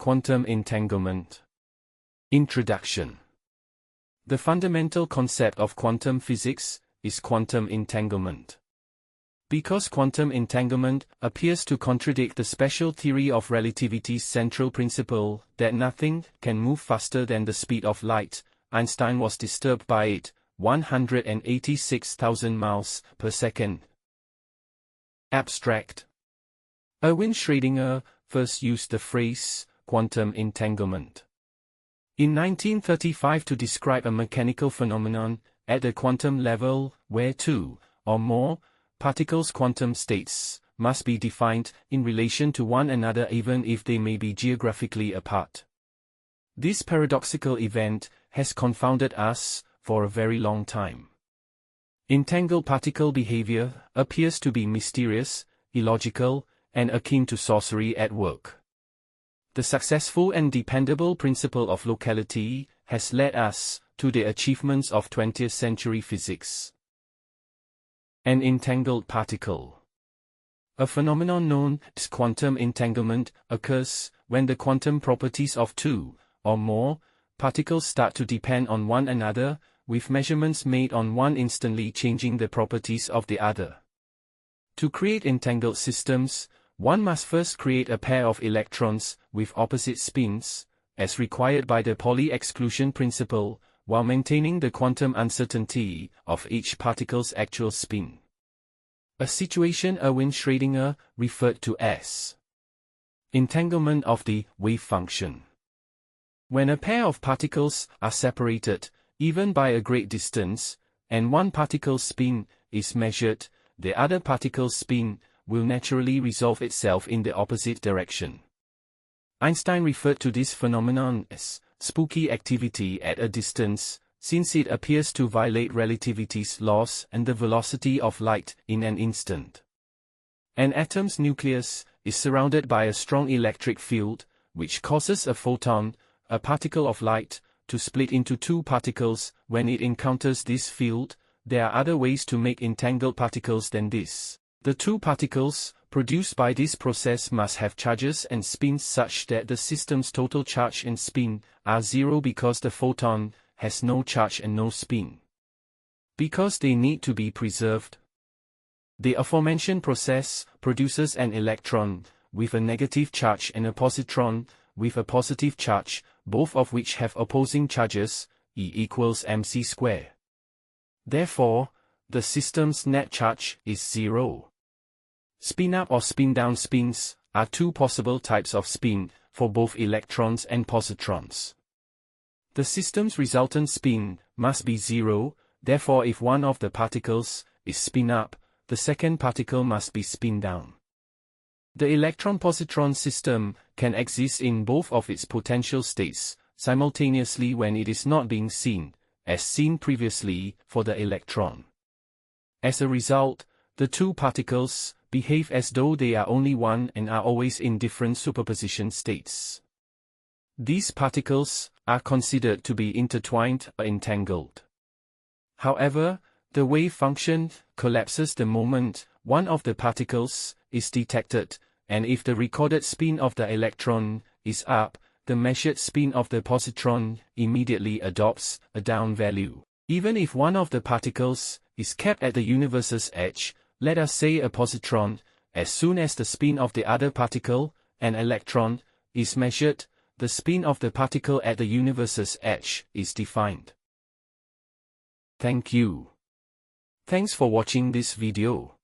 Quantum entanglement. Introduction. The fundamental concept of quantum physics is quantum entanglement. Because quantum entanglement appears to contradict the special theory of relativity's central principle that nothing can move faster than the speed of light, Einstein was disturbed by it, 186,000 miles per second. Abstract. Erwin Schrödinger first used the phrase quantum entanglement in 1935 to describe a mechanical phenomenon at the quantum level where two or more particles' quantum states must be defined in relation to one another even if they may be geographically apart. This paradoxical event has confounded us for a very long time. Entangled particle behavior appears to be mysterious, illogical, and akin to sorcery at work. The successful and dependable principle of locality has led us to the achievements of 20th century physics. An entangled particle. A phenomenon known as quantum entanglement occurs when the quantum properties of two or more particles start to depend on one another, with measurements made on one instantly changing the properties of the other. To create entangled systems, one must first create a pair of electrons with opposite spins, as required by the Pauli exclusion principle, while maintaining the quantum uncertainty of each particle's actual spin. A situation Erwin Schrödinger referred to as entanglement of the wave function. When a pair of particles are separated, even by a great distance, and one particle's spin is measured, the other particle's spin will naturally resolve itself in the opposite direction. Einstein referred to this phenomenon as spooky activity at a distance, since it appears to violate relativity's laws and the velocity of light in an instant. An atom's nucleus is surrounded by a strong electric field, which causes a photon, a particle of light, to split into two particles. When it encounters this field, there are other ways to make entangled particles than this. The two particles produced by this process must have charges and spins such that the system's total charge and spin are zero because the photon has no charge and no spin. Because they need to be preserved, the aforementioned process produces an electron with a negative charge and a positron with a positive charge, both of which have opposing charges, E equals mc squared. Therefore, the system's net charge is zero. Spin-up or spin-down spins are two possible types of spin for both electrons and positrons. The system's resultant spin must be zero, therefore if one of the particles is spin-up, the second particle must be spin-down. The electron-positron system can exist in both of its potential states simultaneously when it is not being seen, as seen previously for the electron. As a result, the two particles behave as though they are only one and are always in different superposition states. These particles are considered to be intertwined or entangled. However, the wave function collapses the moment one of the particles is detected, and if the recorded spin of the electron is up, the measured spin of the positron immediately adopts a down value. Even if one of the particles is kept at the universe's edge, let us say a positron, as soon as the spin of the other particle, an electron, is measured, the spin of the particle at the universe's edge is defined. Thank you. Thanks for watching this video.